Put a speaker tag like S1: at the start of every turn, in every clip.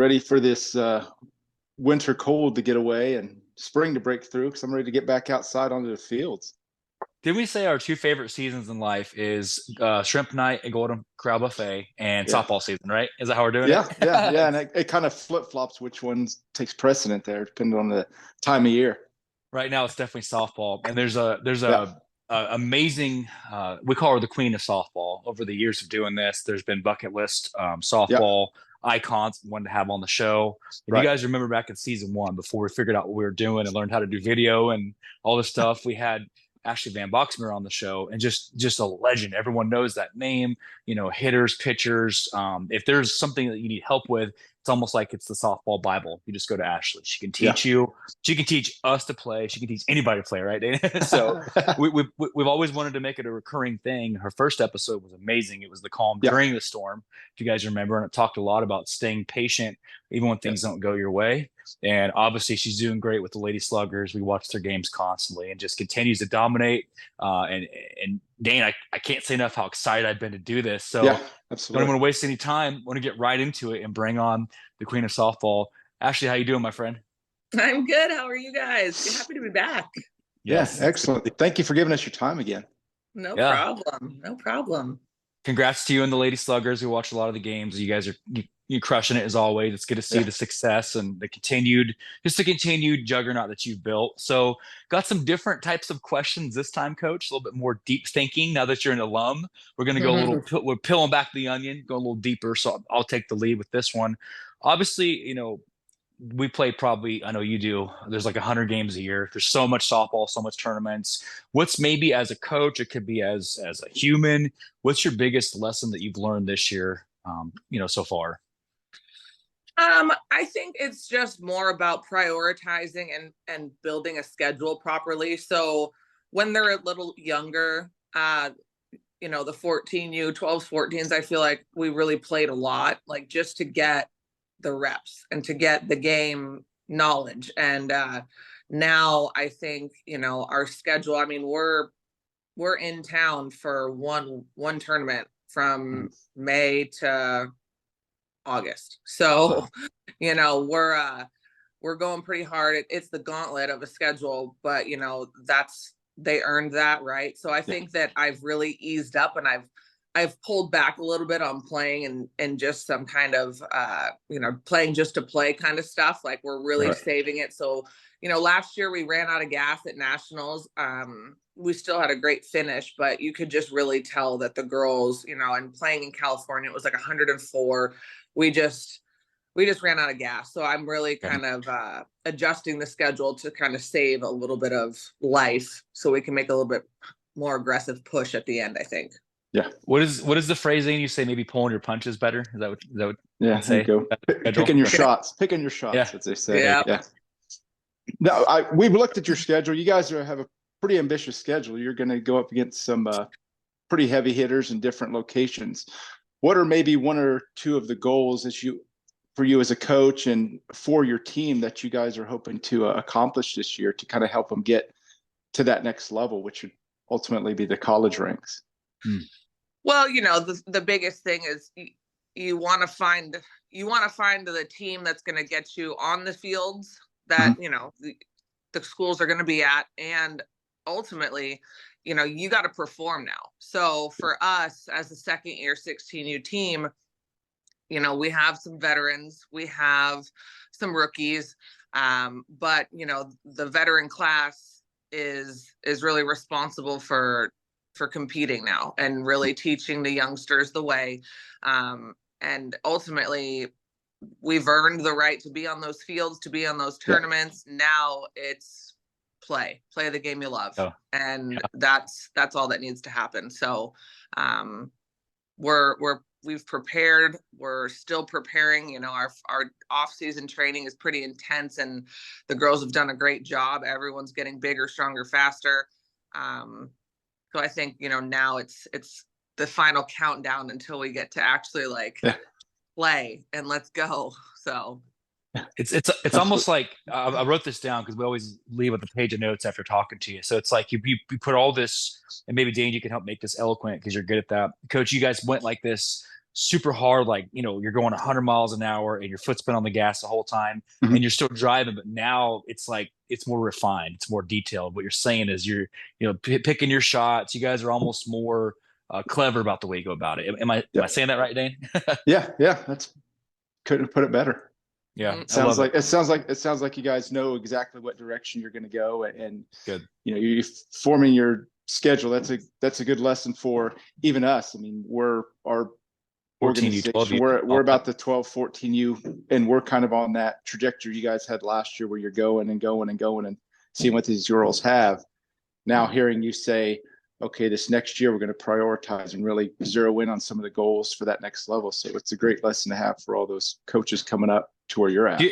S1: ready for this winter cold to get away and spring to break through because I'm ready to get back outside onto the fields.
S2: Did we say our two favorite seasons in life is shrimp night and Golden Corral Buffet and
S1: Yeah.
S2: softball season, right? Is that how we're doing it?
S1: Yeah. And it kind of flip-flops which one takes precedent there, depending on the time of year.
S2: Right now, it's definitely softball, and there's
S1: Yeah.
S2: a amazing. We call her the queen of softball. Over the years of doing this, there's been bucket list
S1: Yeah.
S2: softball icons we wanted to have on the show. If you
S1: Right.
S2: guys remember back in season one, before we figured out what we were doing and learned how to do video and all this stuff, we had Ashley VanBoxmeer on the show, and just a legend. Everyone knows that name. Hitters, pitchers. If there's something that you need help with, it's almost like it's the softball Bible. You just go to Ashley. She can teach you. She can teach us to play. She can teach anybody to play, right, Dana? So we've always wanted to make it a recurring thing. Her first episode was amazing. It was the calm during the storm, if you guys remember, and it talked a lot about staying patient even when things don't go your way. And obviously, she's doing great with the Lady Sluggers. We watch their games constantly and just continues to dominate. And Dane, I can't say enough how excited I've been to do this. So
S1: absolutely.
S2: don't want to waste any time. I want to get right into it and bring on the queen of softball. Ashley, how you doing, my friend?
S3: I'm good. How are you guys? Happy to be back.
S1: Yes, excellent. Thank you for giving us your time again.
S3: No problem. No problem.
S2: Congrats to you and the Lady Sluggers. We watch a lot of the games. You guys are you crushing it as always. It's good to see the success and the continued juggernaut that you've built. So got some different types of questions this time, Coach. A little bit more deep thinking. Now that you're an alum, we're going to go a little, we're peeling back the onion, go a little deeper. So I'll take the lead with this one. Obviously, we play probably, I know you do, there's like 100 games a year. There's so much softball, so much tournaments. What's maybe as a coach, it could be as a human, what's your biggest lesson that you've learned this year, so far?
S3: I think it's just more about prioritizing and building a schedule properly. So when they're a little younger, the 14U, 12s, 14s, I feel like we really played a lot, like just to get the reps and to get the game knowledge. And now I think, our schedule, I mean, we're in town for one tournament from May to August. So, we're going pretty hard. It's the gauntlet of a schedule, but they earned that, right? So I think that I've really eased up and I've pulled back a little bit on playing and just some kind of playing just to play kind of stuff. Like we're really saving it. So, last year we ran out of gas at nationals. We still had a great finish, but you could just really tell that the girls, and playing in California, it was like 104. We just ran out of gas. So I'm really kind of adjusting the schedule to kind of save a little bit of life so we can make a little bit more aggressive push at the end, I think.
S2: Yeah. What is the phrasing you say? Maybe pulling your punches better? Is that what
S1: you say? Go. Picking your shots, as they say. Yeah. Now, we've looked at your schedule. You guys have a pretty ambitious schedule. You're going to go up against some pretty heavy hitters in different locations. What are maybe one or two of the goals for you as a coach and for your team that you guys are hoping to accomplish this year to kind of help them get to that next level, which would ultimately be the college ranks?
S3: Well, the biggest thing is you want to find the team that's going to get you on the fields that, the schools are going to be at. And ultimately, you got to perform now. So for us as a second year 16U team, we have some veterans, we have some rookies, but the veteran class is really responsible for competing now and really teaching the youngsters the way. And ultimately, we've earned the right to be on those fields, to be on those tournaments. Now it's play the game you love. And that's all that needs to happen. So we've prepared, we're still preparing, our off-season training is pretty intense and the girls have done a great job. Everyone's getting bigger, stronger, faster. So I think, now it's the final countdown until we get to actually play and let's go. So
S2: it's almost like I wrote this down because we always leave with a page of notes after talking to you. So it's like you put all this, and maybe Dane, you can help make this eloquent because you're good at that. Coach, you guys went like this super hard, like, you're going 100 miles an hour and your foot's been on the gas the whole time and you're still driving. But now it's like, it's more refined, it's more detailed. What you're saying is you're, picking your shots. You guys are almost more clever about the way you go about it. Am I saying that right, Dane?
S1: Yeah. That's, couldn't put it better.
S2: Yeah.
S1: It sounds like you guys know exactly what direction you're going to go, and
S2: good.
S1: You're forming your schedule. That's a good lesson for even us. I mean, we're our
S2: 14U, 12U.
S1: We're about the 12, 14U, and we're kind of on that trajectory you guys had last year, where you're going and seeing what these girls have. Now hearing you say, okay, this next year we're going to prioritize and really zero in on some of the goals for that next level. So it's a great lesson to have for all those coaches coming up to where you're at.
S2: Do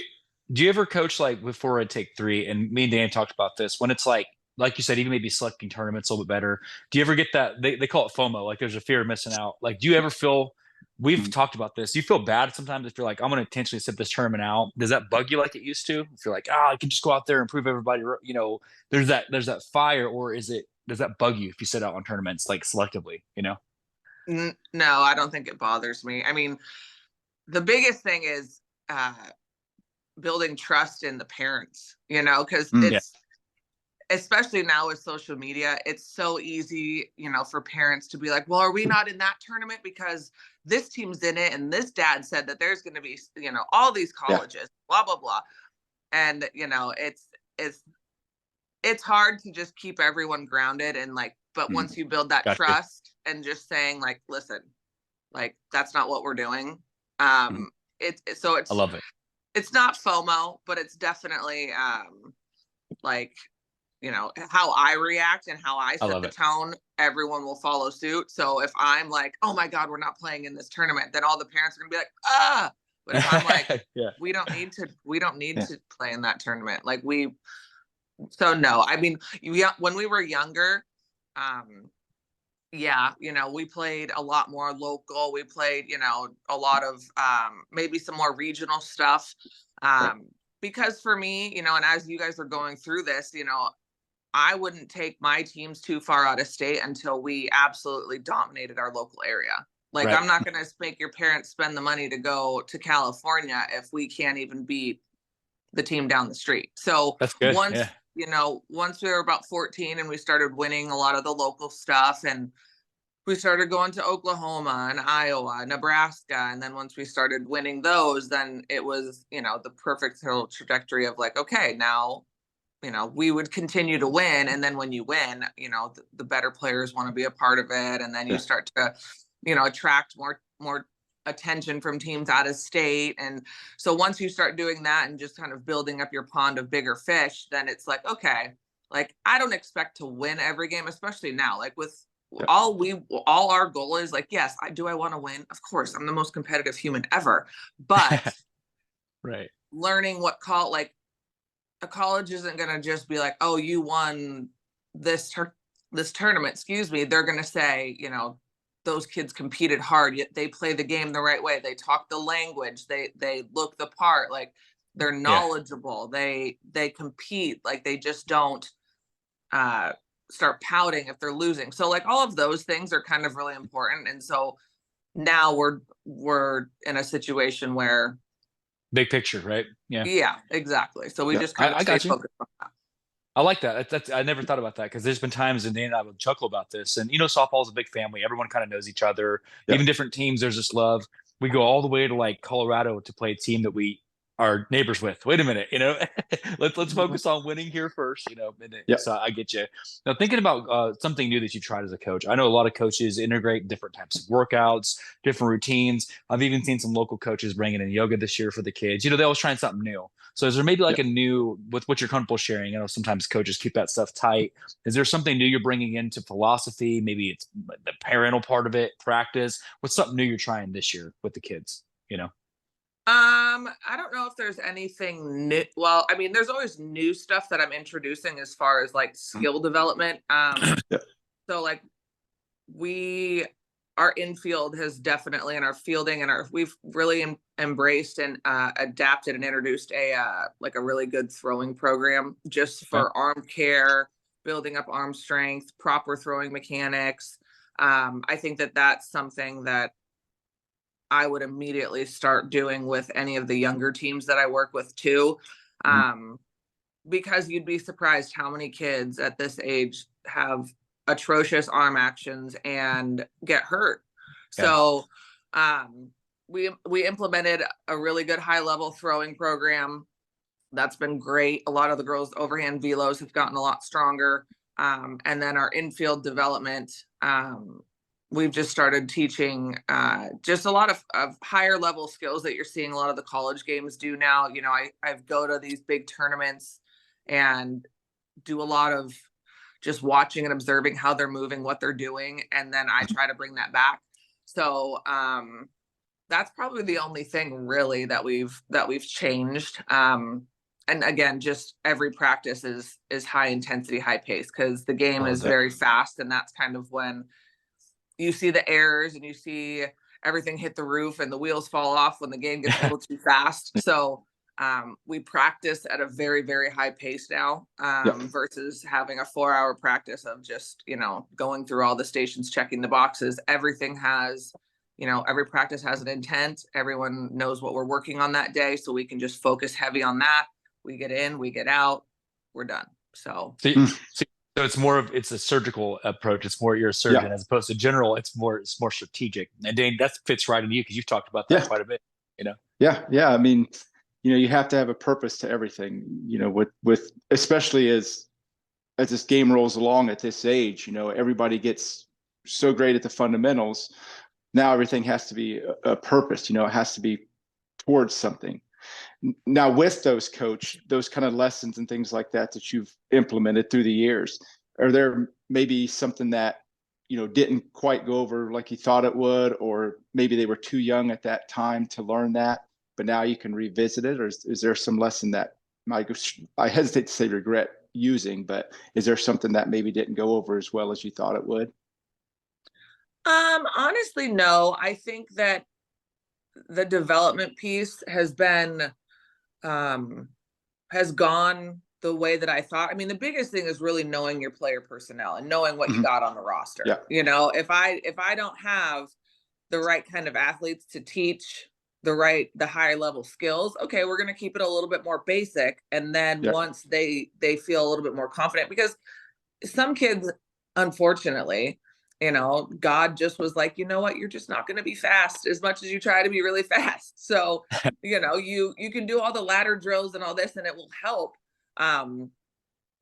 S2: you ever coach, like, before I take 3, and me and Dan talked about this, when it's like you said, even maybe selecting tournaments a little bit better, do you ever get that, they call it FOMO, like there's a fear of missing out? Like, do you ever feel, we've talked about this, do you feel bad sometimes if you're like, I'm going to intentionally sit this tournament out? Does that bug you like it used to? If you're like, I can just go out there and prove everybody, there's that fire, or does that bug you if you sit out on tournaments, like, selectively,
S3: No, I don't think it bothers me. I mean, the biggest thing is building trust in the parents, because it's, especially now with social media, it's so easy, for parents to be like, well, are we not in that tournament because this team's in it and this dad said that there's going to be, all these colleges, blah, blah, blah. And, it's hard to just keep everyone grounded and, like, but once you build that trust and just saying, like, listen, like, that's not what we're doing. I love it. It's not FOMO, but it's definitely like, how I react and how I set the tone, everyone will follow suit. So if I'm like, oh my God, we're not playing in this tournament, then all the parents are gonna be like, but if I'm like, we don't need to play in that tournament. Like, so no, I mean, when we were younger, we played a lot more local. We played, a lot of maybe some more regional stuff. Because for me, and as you guys are going through this, I wouldn't take my teams too far out of state until we absolutely dominated our local area. Like, I'm not going to make your parents spend the money to go to California if we can't even beat the team down the street. So
S2: that's good.
S3: Once we were about 14 and we started winning a lot of the local stuff, and we started going to Oklahoma and Iowa, Nebraska. And then once we started winning those, then it was, the perfect little trajectory of like, okay, now, we would continue to win. And then when you win, the better players want to be a part of it. And then you start to, attract more attention from teams out of state. And so once you start doing that and just kind of building up your pond of bigger fish, then it's like, okay, like, I don't expect to win every game, especially now, like with all our goal is like, yes, I want to win. Of course, I'm the most competitive human ever, but learning what a college isn't going to just be like, oh, you won this tournament, they're going to say, those kids competed hard, yet they play the game the right way. They talk the language. They look the part. Like, they're knowledgeable. They compete. Like, they just don't start pouting if they're losing. So, like, all of those things are kind of really important. And so now we're in a situation where
S2: big picture, right?
S3: Yeah, exactly. So we just kind of stay focused on that.
S2: I like that. That's I never thought about that, because there's been times, and Dan and I would chuckle about this. And softball is a big family. Everyone kind of knows each other. Even different teams, there's this love. We go all the way to, like, Colorado to play a team that we are neighbors with. Wait a minute, let's focus on winning here first. So I get you. Now, thinking about something new that you tried as a coach. I know a lot of coaches integrate different types of workouts, different routines. I've even seen some local coaches bringing in yoga this year for the kids. They always trying something new. So is there maybe like a new, with what you're comfortable sharing? I know sometimes coaches keep that stuff tight. Is there something new you're bringing into philosophy? Maybe it's the parental part of it, practice. What's something new you're trying this year with the kids?
S3: I don't know if there's anything new. Well, I mean, there's always new stuff that I'm introducing as far as, like, skill development. So, like, our infield has definitely, and our fielding and we've really embraced and adapted and introduced a really good throwing program just for arm care, building up arm strength, proper throwing mechanics. I think that that's something that I would immediately start doing with any of the younger teams that I work with too. Because you'd be surprised how many kids at this age have atrocious arm actions and get hurt. Yeah. So we implemented a really good high level throwing program. That's been great. A lot of the girls' overhand velos have gotten a lot stronger. And then our infield development, we've just started teaching just a lot of higher level skills that you're seeing a lot of the college games do now. You know, I go to these big tournaments and do a lot of just watching and observing how they're moving, what they're doing. And then I try to bring that back. So that's probably the only thing really that we've changed. And again, just every practice is high intensity, high pace, because the game is very fast. And that's kind of when you see the errors and you see everything hit the roof and the wheels fall off when the game gets a little too fast. So we practice at a very, very high pace now versus having a 4-hour practice of just, you know, going through all the stations, checking the boxes. Everything has, you know, every practice has an intent. Everyone knows what we're working on that day. So we can just focus heavy on that. We get in, we get out, we're done. So
S2: it's a surgical approach. It's more, you're a surgeon as opposed to general. It's more strategic. And Dane, that fits right into you because you've talked about that quite a bit, you know?
S1: Yeah. I mean, you know, you have to have a purpose to everything, you know, with especially as this game rolls along at this age, you know, everybody gets so great at the fundamentals. Now everything has to be a purpose, you know, it has to be towards something. Now with those kind of lessons and things like that you've implemented through the years, are there maybe something that, you know, didn't quite go over like you thought it would, or maybe they were too young at that time to learn that, but now you can revisit it? Or is there some lesson that I hesitate to say regret using, but is there something that maybe didn't go over as well as you thought it would?
S3: Honestly, no. I think that the development piece has gone the way that I thought. I mean, the biggest thing is really knowing your player personnel and knowing what you got on the roster. Yeah. You know, if I don't have the right kind of athletes to teach the higher level skills, okay, we're going to keep it a little bit more basic. And then once they feel a little bit more confident, because some kids, unfortunately, you know, God just was like, you know what, you're just not going to be fast as much as you try to be really fast. So, you know, you can do all the ladder drills and all this and it will help.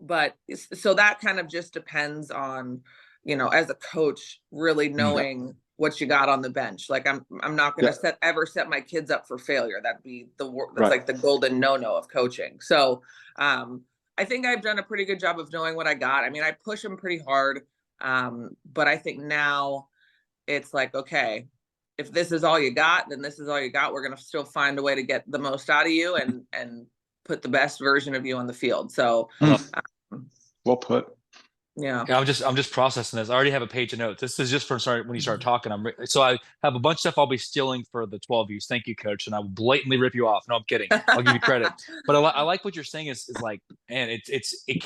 S3: But so that kind of just depends on, you know, as a coach, really knowing what you got on the bench. Like I'm not going to ever set my kids up for failure. That'd be that's like the golden no of coaching. So I think I've done a pretty good job of knowing what I got. I mean, I push them pretty hard. But I think now it's like, okay, if this is all you got, then this is all you got. We're going to still find a way to get the most out of you and put the best version of you on the field. So
S1: well put.
S3: Yeah.
S2: I'm just processing this. I already have a page of notes. This is just from when you start talking. So I have a bunch of stuff I'll be stealing for the 12 views. Thank you, Coach. And I will blatantly rip you off. No, I'm kidding. I'll give you credit. But I like what you're saying is like, man,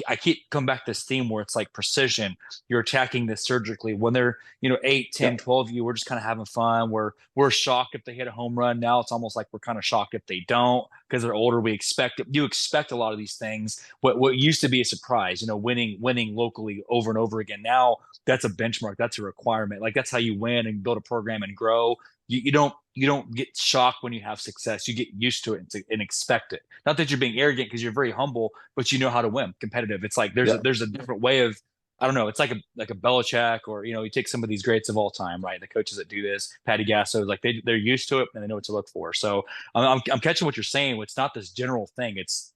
S2: I keep coming back to this theme where it's like precision. You're attacking this surgically. When they're, you know, 8, 10, 12 you, we're just kind of having fun. We're shocked if they hit a home run. Now it's almost like we're kind of shocked if they don't because they're older. We expect it. You expect a lot of these things. What used to be a surprise, you know, winning locally over and over again. Now that's a benchmark. That's a requirement. Like that's how you win and build a program and grow. You don't get shocked when you have success. You get used to it and expect it. Not that you're being arrogant because you're very humble, but you know how to win competitive. It's like there's a different way of, I don't know. It's like a Belichick, or, you know, you take some of these greats of all time, right? The coaches that do this, Patty Gasso, like they're used to it and they know what to look for. So I'm catching what you're saying. It's not this general thing. It's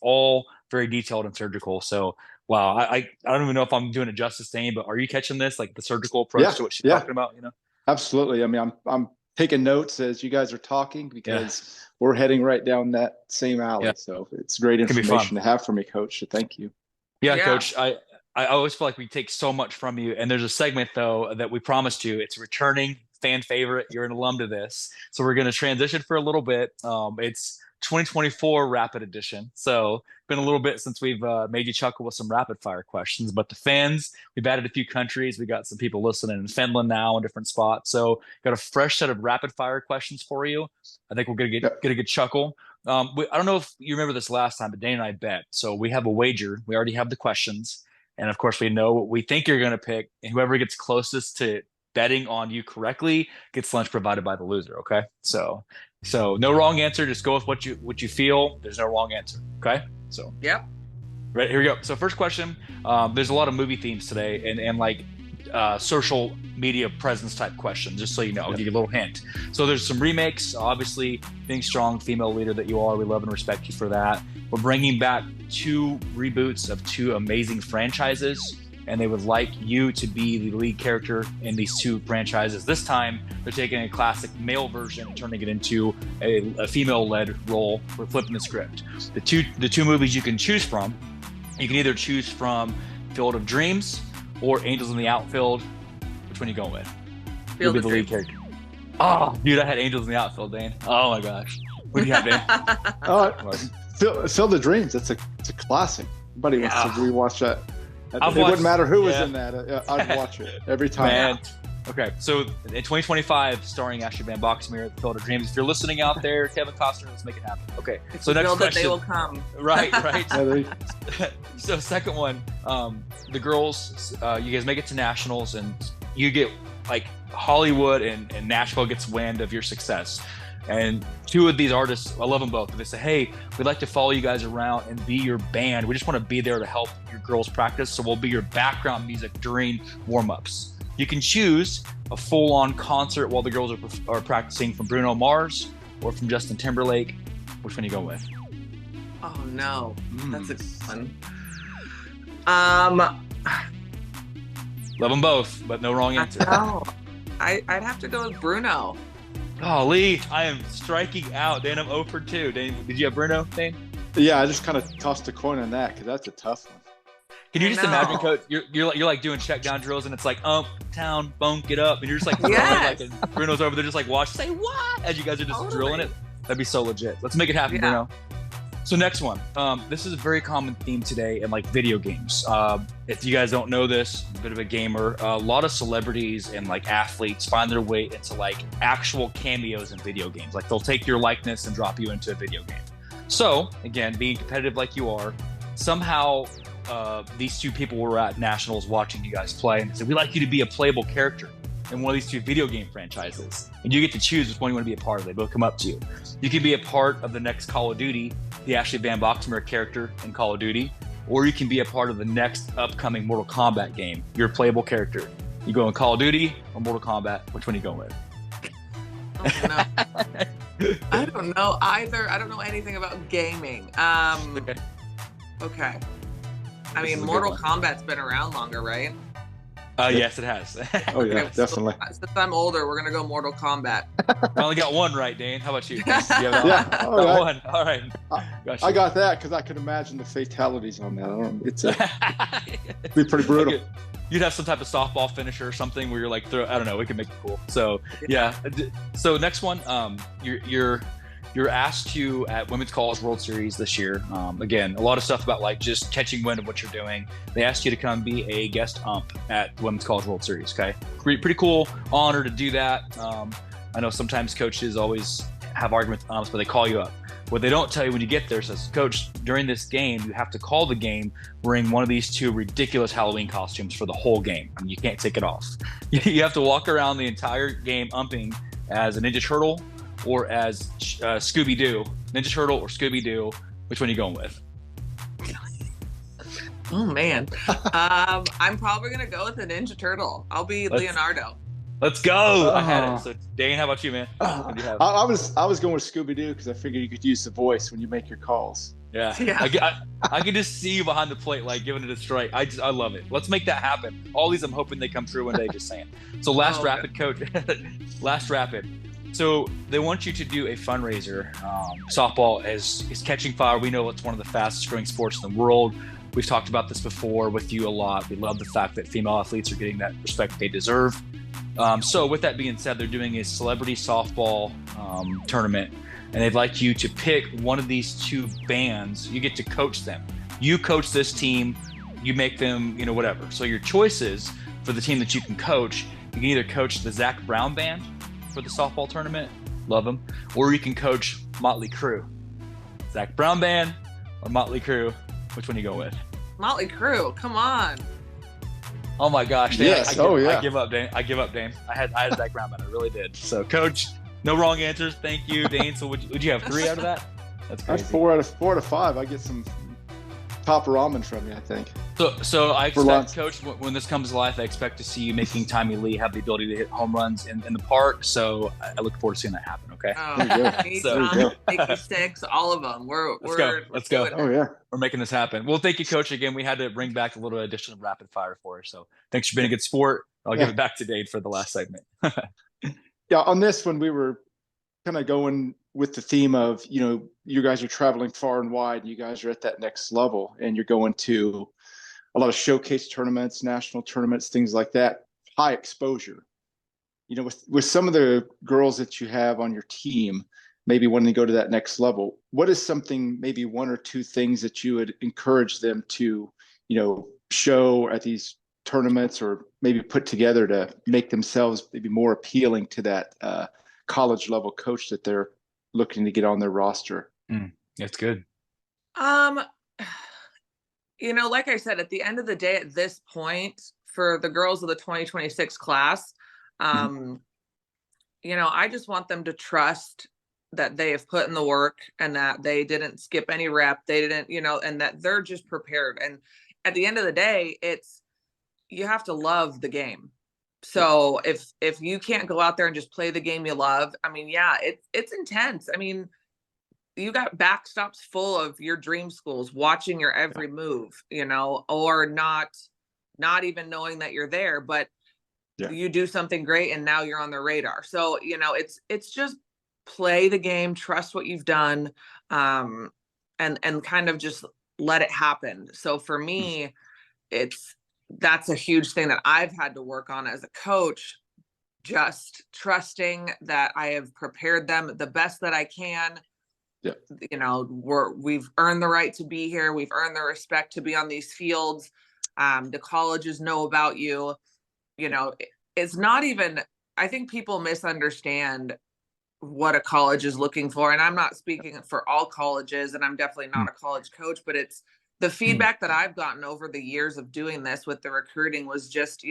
S2: all very detailed and surgical. So wow, I don't even know if I'm doing it justice, Dane, but are you catching this, like the surgical approach to what she's talking about? You know,
S1: absolutely. I mean, I'm taking notes as you guys are talking because we're heading right down that same alley. Yeah. So it's great information to have for me, Coach. So thank you.
S2: Yeah, Coach. I always feel like we take so much from you. And there's a segment, though, that we promised you. It's returning fan favorite. You're an alum to this. So we're going to transition for a little bit. It's 2024 Rapid Edition. So been a little bit since we've made you chuckle with some rapid fire questions. But the fans, we've added a few countries. We got some people listening in Finland now in different spots. So got a fresh set of rapid fire questions for you. I think we're going to get a good chuckle. I don't know if you remember this last time, but Dane and I bet. So we have a wager. We already have the questions. And of course, we know what we think you're going to pick. And whoever gets closest to betting on you correctly gets lunch provided by the loser. Okay. So no wrong answer. Just go with what you feel. There's no wrong answer. Okay. So,
S3: yep.
S2: Right, here we go. So first question, there's a lot of movie themes today and like social media presence type questions, just so you know. I'll give you a little hint. So there's some remakes, obviously being strong female leader that you are. We love and respect you for that. We're bringing back 2 reboots of 2 amazing franchises, and they would like you to be the lead character in these 2 franchises. This time, they're taking a classic male version and turning it into a female-led role. We're flipping the script. The two movies you can choose from, you can either choose from Field of Dreams or Angels in the Outfield. Which one are you going with? You'll be the lead character. Oh, dude, I had Angels in the Outfield, Dane. Oh my gosh. What do you have, Dane?
S1: Field of Dreams. It's a classic. Everybody wants to rewatch that. It wouldn't matter who was in that. I'd watch it every time.
S2: Man. Okay, so in 2025, starring Ashley VanBoxmeer, Field of Dreams. If you're listening out there, Kevin Costner, let's make it happen. Okay, so next question.
S3: They will come.
S2: Right. So second one, the girls, you guys make it to nationals, and you get like Hollywood and Nashville gets wind of your success. And 2 of these artists, I love them both, but they say, hey, we'd like to follow you guys around and be your band. We just want to be there to help your girls practice, so we'll be your background music during warm-ups. You can choose a full-on concert while the girls are practicing from Bruno Mars or from Justin Timberlake. Which one are you going with?
S3: Oh, no. That's a good one.
S2: Love them both, but no wrong answer.
S3: No. I'd have to go with Bruno.
S2: Oh, Lee, I am striking out. Dane, I'm 0 for 2. Dane, did you have Bruno, Dane?
S1: Yeah, I just kind of tossed a coin on that because that's a tough one.
S2: Can you just imagine, Coach? You're like doing check down drills, and it's like town, bunk it up, and you're just like, and Bruno's over there just like watch, say what as you guys are just drilling it. That'd be so legit. Let's make it happen, Bruno. So next one, this is a very common theme today in like video games. If you guys don't know this, a bit of a gamer, a lot of celebrities and like athletes find their way into like actual cameos in video games. Like they'll take your likeness and drop you into a video game. So again, being competitive like you are, somehow these 2 people were at nationals watching you guys play, and they said, we'd like you to be a playable character in one of these 2 video game franchises, and you get to choose which one you want to be a part of. They both come up to you. You can be a part of the next Call of Duty, the Ashley VanBoxmeer character in Call of Duty, or you can be a part of the next upcoming Mortal Kombat game. You're a playable character. You go in Call of Duty or Mortal Kombat. Which one are you going with?
S3: Oh, no. I don't know either. I don't know anything about gaming. Okay. I mean, Mortal Kombat's been around longer, right?
S2: Yes, it has.
S1: Oh, yeah, definitely.
S3: Since I'm older, we're going to go Mortal Kombat.
S2: I only got 1 right, Dane. How about you?
S1: One.
S2: All right.
S1: I got that because I could imagine the fatalities on that. It'd be pretty brutal.
S2: You'd have some type of softball finisher or something where you're like, I don't know, we can make it cool. So, yeah. So next one, you're asked to at Women's College World Series this year. Again, a lot of stuff about like just catching wind of what you're doing. They asked you to come be a guest ump at the Women's College World Series. Okay, pretty cool honor to do that. I know sometimes coaches always have arguments with umps, but they call you up. What they don't tell you when you get there says, Coach, during this game, you have to call the game wearing one of these 2 ridiculous Halloween costumes for the whole game. And you can't take it off. You have to walk around the entire game umping as a Ninja Turtle or as Scooby-Doo. Ninja Turtle or Scooby-Doo. Which one are you going with?
S3: Oh, man. I'm probably going to go with the Ninja Turtle. I'll be Leonardo.
S2: Let's go. I had it. So, Dane, how about you, man? What do you have?
S1: I was going with Scooby-Doo because I figured you could use the voice when you make your calls.
S2: Yeah. I can just see you behind the plate, like giving it a strike. I love it. Let's make that happen. All these, I'm hoping they come through one day, just saying. So last rapid, Coach. Last rapid. So they want you to do a fundraiser. Softball is catching fire. We know it's one of the fastest growing sports in the world. We've talked about this before with you a lot. We love the fact that female athletes are getting that respect they deserve. So with that being said, they're doing a celebrity softball tournament, and they'd like you to pick one of these two bands. You get to coach them. You coach this team, you make them, whatever. So your choices for the team that you can coach, you can either coach the Zac Brown band for the softball tournament, love them, or you can coach Motley Crue. Zac Brown band or Motley Crue, which one you go with?
S3: Motley Crue, come on.
S2: Oh my gosh, Dan,
S1: yes.
S2: I give up, Dane. I had Zac Brown band, I really did. So coach, no wrong answers. Thank you, Dane. So would you have 3 out of that? That's crazy.
S1: That's 4 out of 5. I get some top ramen from you, I think.
S2: So I expect, Coach, when this comes to life, I expect to see you making Tommy Lee have the ability to hit home runs in the park. So I look forward to seeing that happen. Okay.
S3: Oh, Mickey Sticks, all of them. Let's go.
S1: Oh yeah,
S2: we're making this happen. Well, thank you, Coach. Again, we had to bring back a little additional rapid fire for you. So thanks for being a good sport. I'll give it back to Dave for the last segment.
S1: Yeah, on this one, we were kind of going with the theme of, you guys are traveling far and wide. You guys are at that next level, and you're going to a lot of showcase tournaments, national tournaments, things like that. High exposure. With some of the girls that you have on your team, maybe wanting to go to that next level, what is something, maybe 1 or 2 things that you would encourage them to, show at these tournaments, or maybe put together to make themselves maybe more appealing to that college level coach that they're looking to get on their roster?
S2: That's good.
S3: Like I said, at the end of the day, at this point, for the girls of the 2026 class, I just want them to trust that they have put in the work and that they didn't skip any rep. They didn't, and that they're just prepared. And at the end of the day, you have to love the game. So if you can't go out there and just play the game you love, it's intense. You got backstops full of your dream schools watching your every move, or not even knowing that you're there, but you do something great and now you're on their radar. So, it's just play the game, trust what you've done, and kind of just let it happen. So for me, that's a huge thing that I've had to work on as a coach, just trusting that I have prepared them the best that I can.
S1: Yeah.
S3: We've earned the right to be here. We've earned the respect to be on these fields. The colleges know about you. It's not even, I think people misunderstand what a college is looking for. And I'm not speaking for all colleges, and I'm definitely not a college coach, but it's the feedback that I've gotten over the years of doing this with the recruiting was just,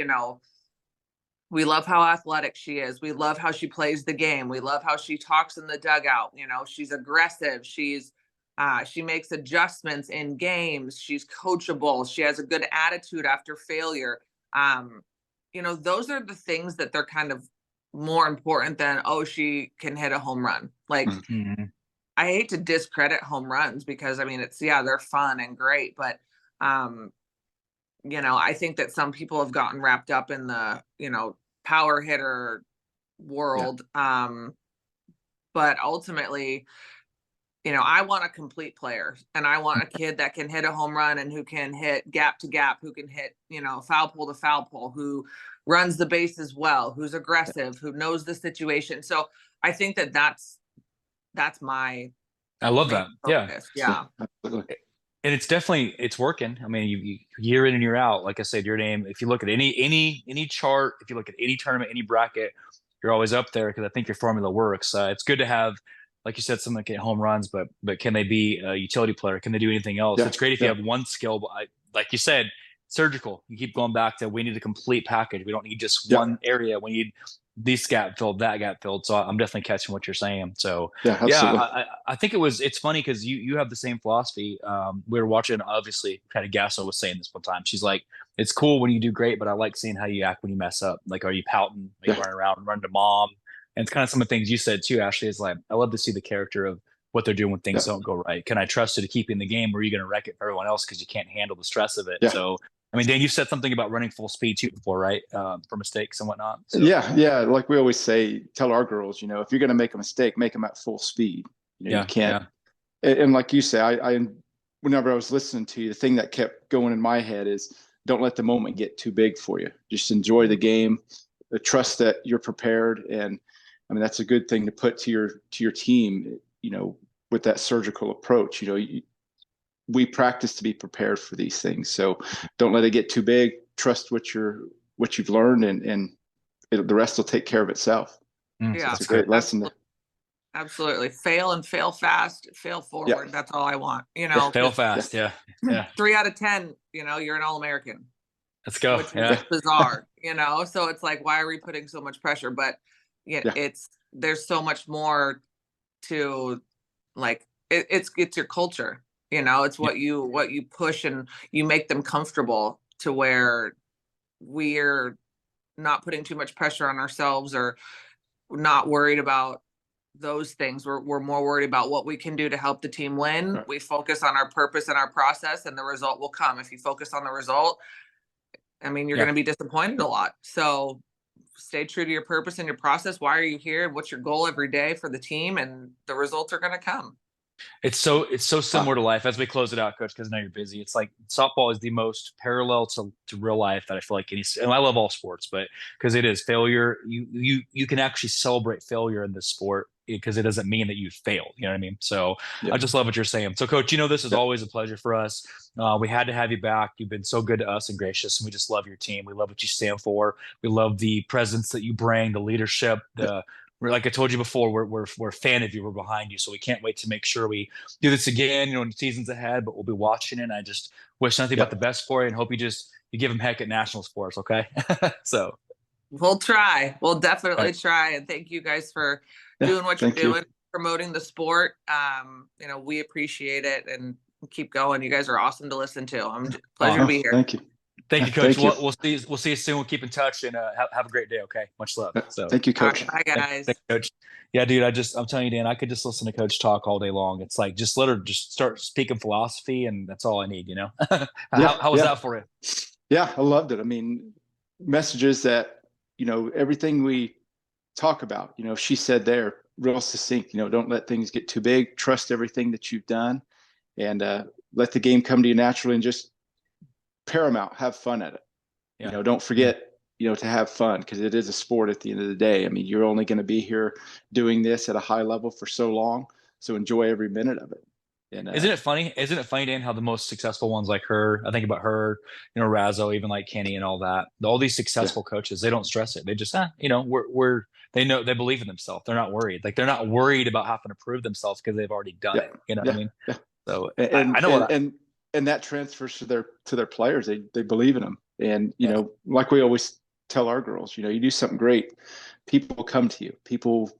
S3: we love how athletic she is. We love how she plays the game. We love how she talks in the dugout. She's aggressive. She makes adjustments in games. She's coachable. She has a good attitude after failure. Those are the things that they're kind of more important than, she can hit a home run. Like, I hate to discredit home runs because they're fun and great, but I think that some people have gotten wrapped up in the, power hitter world. But ultimately, I want a complete player, and I want a kid that can hit a home run and who can hit gap to gap, who can hit, foul pole to foul pole, who runs the bases well, who's aggressive, who knows the situation. So I think that's my,
S2: I love that.
S3: Focus. Yeah.
S2: Absolutely. And it's working. You year in and year out, like I said, your name, if you look at any chart, if you look at any tournament, any bracket, you're always up there because I think your formula works. It's good to have, like you said, someone that can hit home runs, but can they be a utility player? Can they do anything else? It's great if you have one skill, but like you said, surgical. You keep going back to, we need a complete package. We don't need just one area. We need this gap filled, that gap filled. So I'm definitely catching what you're saying. So I think it's funny because you have the same philosophy. We were watching, obviously, kind of Gasso was saying this one time. She's like, it's cool when you do great, but I like seeing how you act when you mess up. Like, are you pouting? Are you running around and running to mom? And it's kind of some of the things you said too, Ashley, is like, I love to see the character of what they're doing when things don't go right. Can I trust you to keep you in the game, or are you going to wreck it for everyone else because you can't handle the stress of it? So Dan, you've said something about running full speed too before, right? For mistakes and whatnot. So.
S1: Yeah. Like we always say, tell our girls, if you're going to make a mistake, make them at full speed. You can't. And like you say, I whenever I was listening to you, the thing that kept going in my head is, don't let the moment get too big for you. Just enjoy the game. trust that you're prepared. And I mean, that's a good thing to put to your team, with that surgical approach. We practice to be prepared for these things. So don't let it get too big. Trust what you've learned, and the rest will take care of itself.
S3: Yeah,
S1: it's a great lesson.
S3: Absolutely. Fail and fail fast, fail forward.
S1: Yeah.
S3: That's all I want,
S2: fail fast. Yeah.
S3: 3 out of 10, you're an All-American.
S2: Let's go.
S3: Which is bizarre, so it's like, why are we putting so much pressure? But there's so much more to, like, it's your culture, it's what you push, and you make them comfortable to where we're not putting too much pressure on ourselves, or not worried about those things. We're more worried about what we can do to help the team win. Right. We focus on our purpose and our process, and the result will come. If you focus on the result, I mean, you're going to be disappointed a lot. So stay true to your purpose and your process. Why are you here? What's your goal every day for the team? And the results are going to come.
S2: It's so similar to life. As we close it out, Coach, because I know you're busy. It's like softball is the most parallel to real life that I feel like and I love all sports, but because it is failure, you can actually celebrate failure in this sport, because it doesn't mean that you failed. You know what I mean? So I just love what you're saying. So, Coach, this is always a pleasure for us. We had to have you back. You've been so good to us and gracious, and we just love your team. We love what you stand for. We love the presence that you bring, the leadership, like I told you before, we're a fan of you. We're behind you. So we can't wait to make sure we do this again, in the seasons ahead, but we'll be watching it. And I just wish nothing but the best for you, and hope you give them heck at national sports. Okay. So
S3: we'll try. We'll definitely try. And thank you guys for doing what you're doing, promoting the sport. We appreciate it, and keep going. You guys are awesome to listen to. Pleasure to be here.
S1: Thank you.
S2: Thank you, Coach. We'll see you soon. We'll keep in touch, and have a great day. Okay. Much love. So
S1: thank you, Coach.
S3: Bye, guys.
S2: Thanks, Coach. Yeah, dude. I'm telling you, Dan, I could just listen to Coach talk all day long. It's like, just let her just start speaking philosophy, and that's all I need. How was that for you?
S1: Yeah, I loved it. I mean, messages that, everything we talk about, she said there, real succinct, don't let things get too big. Trust everything that you've done, and let the game come to you naturally, and just paramount, have fun at it. Don't forget, to have fun, because it is a sport at the end of the day. I mean, you're only going to be here doing this at a high level for so long. So enjoy every minute of it. And
S2: Isn't it funny, Dan, how the most successful ones, like her, I think about her, Razzo, even like Kenny and all that, all these successful coaches, they don't stress it. They just, they know, they believe in themselves. They're not worried. Like, they're not worried about having to prove themselves, because they've already done it. You know what I mean?
S1: Yeah.
S2: So
S1: I know and that transfers to their players. They believe in them. And, like we always tell our girls, you do something great, people come to you. People,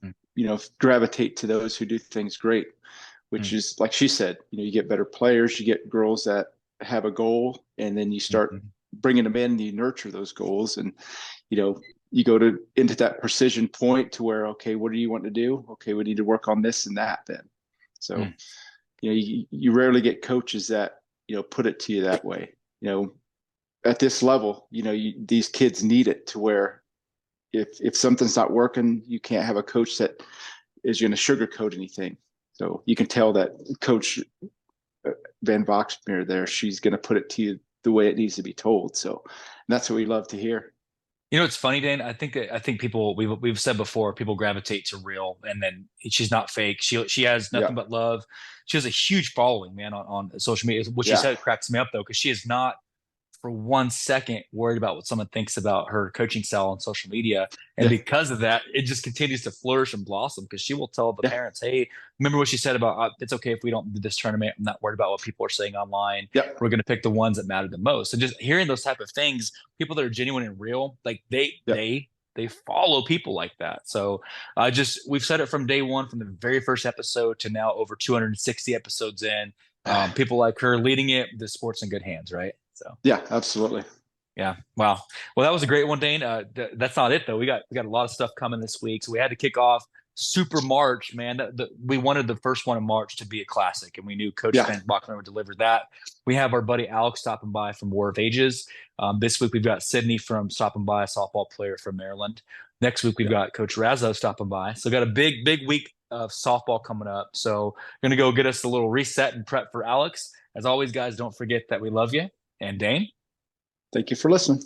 S1: gravitate to those who do things great, which is, like she said, you get better players, you get girls that have a goal, and then you start bringing them in, you nurture those goals, and, you go into that precision point to where, okay, what do you want to do? Okay, we need to work on this and that then. So, you rarely get coaches that, put it to you that way. At this level, these kids need it, to where if something's not working, you can't have a coach that is going to sugarcoat anything. So you can tell that Coach VanBoxmeer there, she's going to put it to you the way it needs to be told. So that's what we love to hear.
S2: It's funny, Dan. I think people, we've said before, people gravitate to real, and then she's not fake. She has nothing but love. She has a huge following, man, on social media. What she said cracks me up, though, because she is not for 1 second worried about what someone thinks about her coaching style on social media. And because of that, it just continues to flourish and blossom, because she will tell the parents, hey, remember what she said about, it's okay if we don't do this tournament. I'm not worried about what people are saying online. We're going to pick the ones that matter the most. And just hearing those type of things, people that are genuine and real, like they follow people like that. So we've said it from day one, from the very first episode to now over 260 episodes in, people like her leading it, the sport's in good hands, right? So
S1: yeah, absolutely.
S2: Yeah. Wow. Well, that was a great one, Dane. That's not it though. We got a lot of stuff coming this week. So we had to kick off Super March, man. We wanted the first one in March to be a classic, and we knew Coach VanBoxmeer would deliver that. We have our buddy Alex stopping by from War of Ages. This week we've got Sydney stopping by, a softball player from Maryland. Next week we've got Coach Razzo stopping by. So got a big week of softball coming up. So going to go get us a little reset and prep for Alex. As always, guys, don't forget that we love you. And Dane,
S1: thank you for listening.